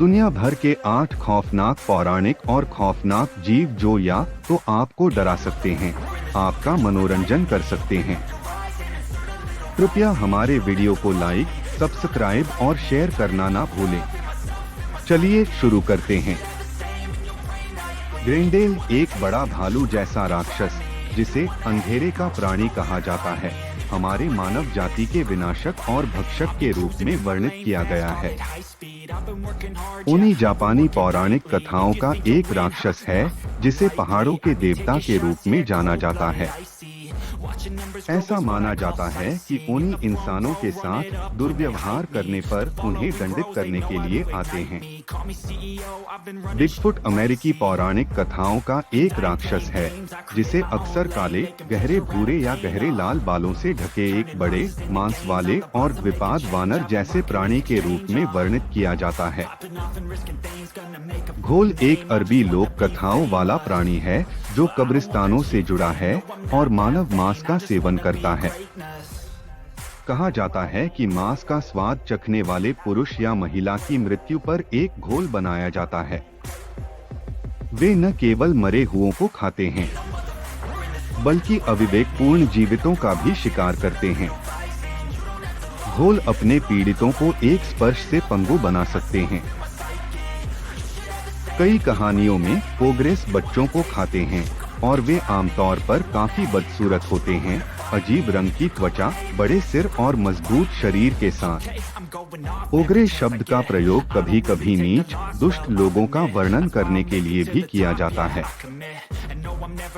दुनिया भर के 8 खौफनाक पौराणिक और खौफनाक जीव जो या तो आपको डरा सकते हैं, आपका मनोरंजन कर सकते हैं। कृपया हमारे वीडियो को लाइक, सब्सक्राइब और शेयर करना ना भूलें। चलिए शुरू करते हैं। ग्रेंडेल एक बड़ा भालू जैसा राक्षस, जिसे अंधेरे का प्राणी कहा जाता है, हमारे मानव जाति के विनाशक और भक्षक के रूप में वर्णित किया गया है। ओनी जापानी पौराणिक कथाओं का एक राक्षस है जिसे पहाड़ों के देवता के रूप में जाना जाता है। ऐसा माना जाता है कि ओनी इंसानों के साथ दुर्व्यवहार करने पर उन्हें दंडित करने के लिए आते हैं। बिगफुट अमेरिकी पौराणिक कथाओं का एक राक्षस है जिसे अक्सर काले, गहरे भूरे या गहरे लाल बालों से ढके एक बड़े, मांस वाले और द्विपाद वानर जैसे प्राणी के रूप में वर्णित किया जाता है। घोल एक अरबी लोक कथाओं वाला प्राणी है जो कब्रिस्तानों से जुड़ा है और मानव मांस का सेवन करता है। कहा जाता है कि मांस का स्वाद चखने वाले पुरुष या महिला की मृत्यु पर एक घोल बनाया जाता है। वे न केवल मरे हुओं को खाते हैं, बल्कि अविवेकपूर्ण जीवितों का भी शिकार करते हैं। घोल अपने पीड़ितों को एक स्पर्श से पंगु बना सकते हैं। कई कहानियों में ओग्रेस बच्चों को खाते हैं और वे आमतौर पर काफी बदसूरत होते हैं, अजीब रंग की त्वचा, बड़े सिर और मजबूत शरीर के साथ। ओग्रे शब्द का प्रयोग कभी कभी नीच, दुष्ट लोगों का वर्णन करने के लिए भी किया जाता है।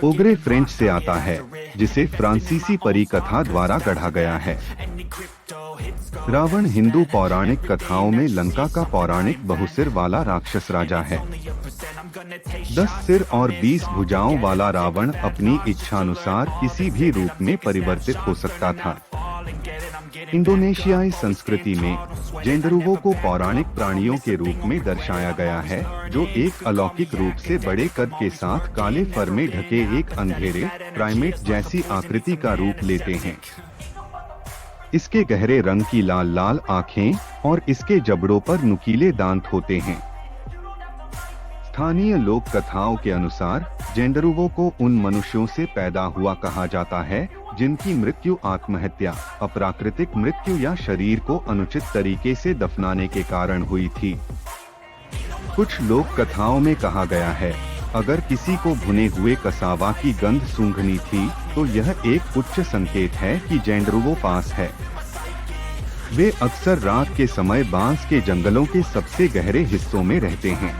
ओग्रे फ्रेंच से आता है, जिसे फ्रांसीसी परी कथा द्वारा गढ़ा गया है। रावण हिंदू पौराणिक कथाओं में लंका का पौराणिक बहुसिर वाला राक्षस राजा है। 10 सिर और 20 भुजाओं वाला रावण अपनी इच्छानुसार किसी भी रूप में परिवर्तित हो सकता था। इंडोनेशियाई संस्कृति में जेंडरुवो को पौराणिक प्राणियों के रूप में दर्शाया गया है, जो एक अलौकिक रूप से बड़े कद के साथ काले फर में ढके एक अंधेरे प्राइमेट जैसी आकृति का रूप लेते हैं। इसके गहरे रंग की लाल लाल आँखें और इसके जबड़ों पर नुकीले दांत होते हैं। स्थानीय लोक कथाओं के अनुसार जेंडरुवो को उन मनुष्यों से पैदा हुआ कहा जाता है जिनकी मृत्यु आत्महत्या, अप्राकृतिक मृत्यु या शरीर को अनुचित तरीके से दफनाने के कारण हुई थी। कुछ लोक कथाओं में कहा गया है, अगर किसी को भुने हुए कसावा की गंध सूंघनी थी तो यह एक उच्च संकेत है कि जेंडरुवो पास है। वे अक्सर रात के समय बांस के जंगलों के सबसे गहरे हिस्सों में रहते हैं।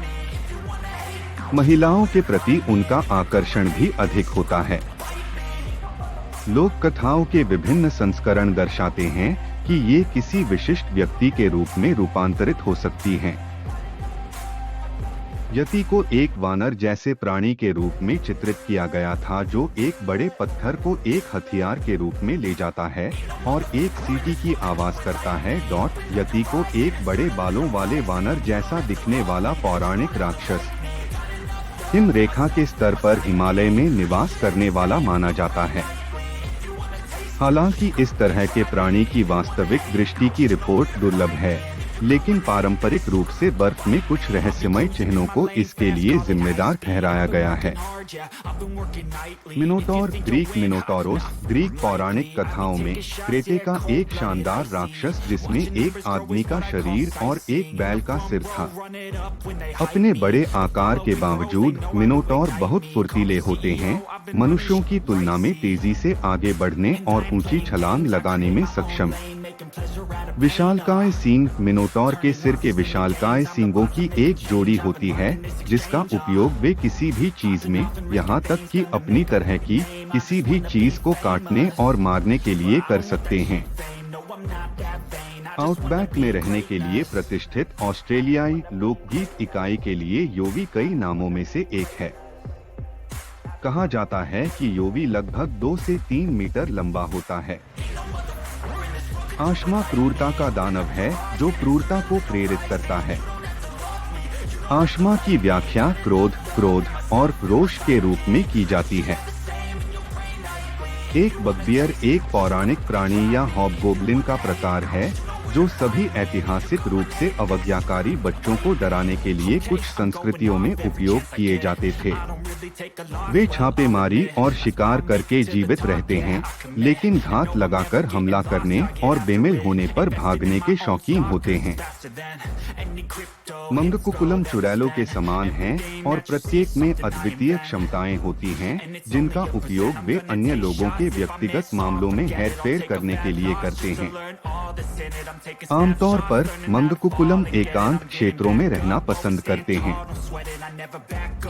महिलाओं के प्रति उनका आकर्षण भी अधिक होता है। लोक कथाओं के विभिन्न संस्करण दर्शाते हैं कि ये किसी विशिष्ट व्यक्ति के रूप में रूपांतरित हो सकती हैं। यति को एक वानर जैसे प्राणी के रूप में चित्रित किया गया था जो एक बड़े पत्थर को एक हथियार के रूप में ले जाता है और एक सीटी की आवाज करता है। यति को एक बड़े बालों वाले वानर जैसा दिखने वाला पौराणिक राक्षस हिम रेखा के स्तर पर हिमालय में निवास करने वाला माना जाता है। हालांकि इस तरह के प्राणी की वास्तविक दृष्टि की रिपोर्ट दुर्लभ है, लेकिन पारंपरिक रूप से बर्फ में कुछ रहस्यमय चिन्हों को इसके लिए जिम्मेदार ठहराया गया है। मिनोटॉर ग्रीक मिनोटोरोस ग्रीक पौराणिक कथाओं में क्रेटे का एक शानदार राक्षस जिसमें एक आदमी का शरीर और एक बैल का सिर था। अपने बड़े आकार के बावजूद मिनोटॉर बहुत फुर्तीले होते हैं, मनुष्यों की तुलना में तेजी से आगे बढ़ने और ऊंची छलांग लगाने में सक्षम। विशालकाय सींग मिनोटॉर के सिर के विशालकाय सींगों की एक जोड़ी होती है जिसका उपयोग वे किसी भी चीज में, यहाँ तक कि अपनी तरह की किसी भी चीज को काटने और मारने के लिए कर सकते हैं। आउटबैक में रहने के लिए प्रतिष्ठित ऑस्ट्रेलियाई लोकगीत इकाई के लिए योवी कई नामों में से एक है। कहा जाता है कि योवी लगभग 2 से 3 मीटर लंबा होता है। आशमा क्रूरता का दानव है जो क्रूरता को प्रेरित करता है। आशमा की व्याख्या क्रोध और रोष के रूप में की जाती है। एक बगबियर एक पौराणिक प्राणी या हॉबगोब्लिन का प्रकार है जो सभी ऐतिहासिक रूप से अवज्ञाकारी बच्चों को डराने के लिए कुछ संस्कृतियों में उपयोग किए जाते थे। वे छापेमारी और शिकार करके जीवित रहते हैं, लेकिन घात लगाकर हमला करने और बेमेल होने पर भागने के शौकीन होते हैं। मंगकुकुलम चुड़ैलों के समान हैं और प्रत्येक में अद्वितीय क्षमताएं होती हैं, जिनका उपयोग वे अन्य लोगों के व्यक्तिगत मामलों में हेरफेर करने के लिए करते हैं। आमतौर पर मंगकुकुलम एकांत क्षेत्रों में रहना पसंद करते हैं,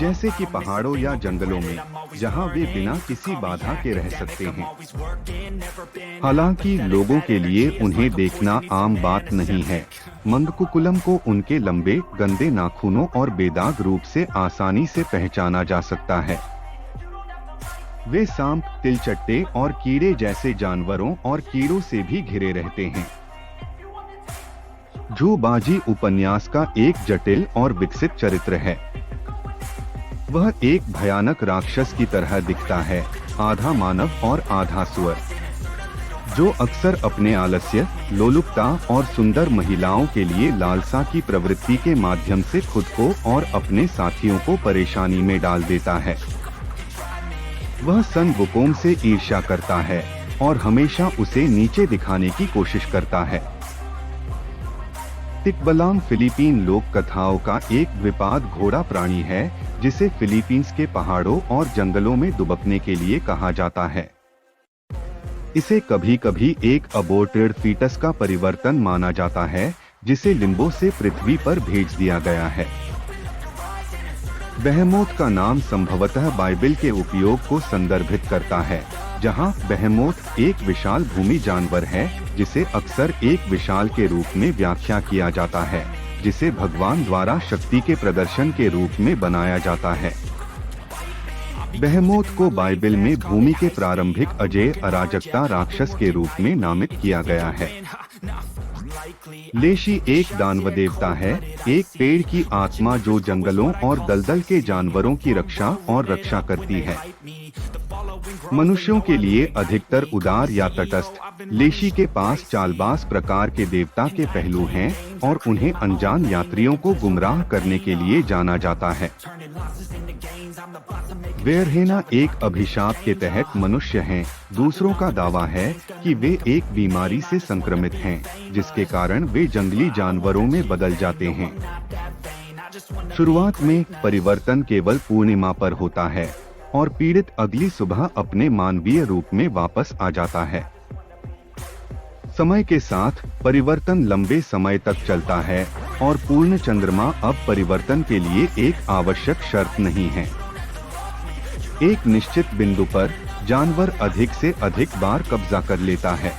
जैसे कि पहाड़ों या जंगलों में, जहां वे बिना किसी बाधा के रह सकते हैं। हालांकि लोगों के लिए उन्हें देखना आम बात नहीं है। मंगकुकुलम को उनके लंबे, गंदे नाखूनों और बेदाग रूप से आसानी से पहचाना जा सकता है। वे सांप, तिलचट्टे और कीड़े जैसे जानवरों और कीड़ों से भी घिरे रहते हैं। झूबाजी उपन्यास का एक जटिल और विकसित चरित्र है। वह एक भयानक राक्षस की तरह दिखता है, आधा मानव और आधा सुअर, जो अक्सर अपने आलस्य, लोलुपता और सुंदर महिलाओं के लिए लालसा की प्रवृत्ति के माध्यम से खुद को और अपने साथियों को परेशानी में डाल देता है। वह सन वुकोंग से ईर्ष्या करता है और हमेशा उसे नीचे दिखाने की कोशिश करता है। टिकबलाम फिलीपीन लोक कथाओं का एक द्विपाद घोड़ा प्राणी है, जिसे फिलीपींस के पहाड़ों और जंगलों में दुबकने के लिए कहा जाता है। इसे कभी-कभी एक अबॉर्टेड फीटस का परिवर्तन माना जाता है, जिसे लिम्बो से पृथ्वी पर भेज दिया गया है। बेहेमोथ का नाम संभवतः बाइबिल के उपयोग को संदर्भित करता है, जहां बेहेमोथ एक विशाल भूमि जानवर है, जिसे अक्सर एक विशाल के रूप में व्याख्या किया जाता है, जिसे भगवान द्वारा शक्ति के प्रदर्शन के रूप में बनाया जाता है। बेहेमोथ को बाइबिल में भूमि के प्रारंभिक अजेय अराजकता राक्षस के रूप में नामित किया गया है। लेशी एक दानव देवता है, एक पेड़ की आत्मा जो जंगलों और दलदल के जानवरों की रक्षा करती है। मनुष्यों के लिए अधिकतर उदार या तटस्थ, लेशी के पास चालबाज प्रकार के देवता के पहलू हैं और उन्हें अनजान यात्रियों को गुमराह करने के लिए जाना जाता है। वेयरहेना एक अभिशाप के तहत मनुष्य हैं। दूसरों का दावा है कि वे एक बीमारी से संक्रमित हैं, जिसके कारण वे जंगली जानवरों में बदल जाते हैं। शुरुआत में परिवर्तन केवल पूर्णिमा पर होता है और पीड़ित अगली सुबह अपने मानवीय रूप में वापस आ जाता है। समय के साथ परिवर्तन लंबे समय तक चलता है और पूर्ण चंद्रमा अब परिवर्तन के लिए एक आवश्यक शर्त नहीं है। एक निश्चित बिंदु पर जानवर अधिक से अधिक बार कब्जा कर लेता है।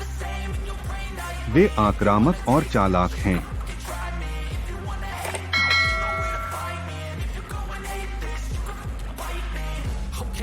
वे आक्रामक और चालाक हैं।